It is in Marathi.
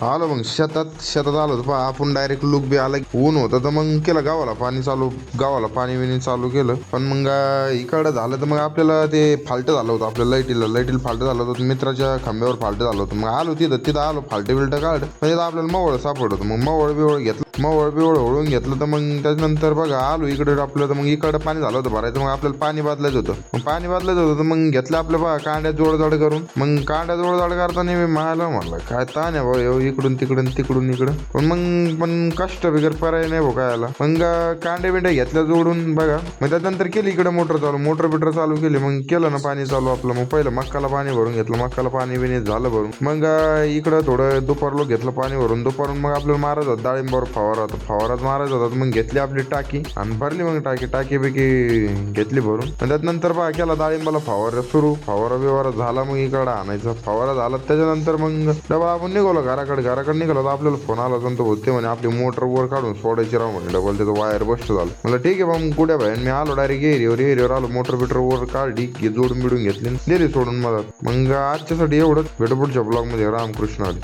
आलो मग शेतात आलो होतो आपण डायरेक्ट लुक बी आला ऊन होतं तर मग केलं गावाला पाणी बिणी चालू केलं. पण मग इकडं झालं तर मग आपल्याला ते फाल्ट झालं होतं आपल्या लाईटीला फाल्ट झालं होतं. मित्राच्या खांब्यावर फाल्ट झालं होतं. मग आलो तिथं आलो फाल्ट बिल्ट काढ म्हणजे आपल्याला मवळ सापडत होतं. मग मवळ बिवळ ओळून घेतलं तर मग त्याच्यानंतर बघा आलो इकडे आपलं. तर मग इकडं पाणी झालं होतं भरायचं. मग आपल्याला पाणी बदलायचं होतं. मग पाणी बदलायचं होतं तर मग घेतलं आपल्या बघा कांड्या जोडजाड करून. मग कांड्या जोडजाड करताना मी म्हणाला म्हणलं काय ताण आहे भाऊ इकडून तिकडून इकडं. पण कष्ट बिगर पर्याय नाही भाऊ काय आला. मग कांडे बिंडे घेतल्या जोडून बघा. मग त्याच्यानंतर केली इकडे मोटर बिटर चालू केली. मग केलं ना पाणी चालू आपलं. मग पहिलं मक्काला पाणी भरून घेतलं. मक्काला पाणी बिणी झालं भरून. मग इकडं थोडं दुपारला घेतलं पाणी भरून. दुपारून मग आपल्याला मारायचं होतं डाळिंबावर फवाराच मारायचा होता. मग घेतली आपली टाकी आणि भरली. मग टाकी बिकी घेतली भरून. आणि त्याच्यानंतर बघा केला डाळिंबाला फवारा बिवारा झाला. मग इकडं आणायचा फवारा झाला. त्याच्यानंतर मग डबल आपण निघालो घराकडे निघालो तर आपल्याला फोन आला होते म्हणे आपली मोटर वर काढून सोडायची राव म्हणे. डबल त्याचं वायर बस्ट झालं. मला ठीक आहे मग कुठे भाई मी आलो डायरेक्ट एरियावर आलो. मोटर बिटर वर काढली जोडून बिडून घेतली दिली सोडून मला. मग आजच्यासाठी एवढंच. भेटू पुढच्या ब्लॉग मध्ये. रामकृष्ण हरी.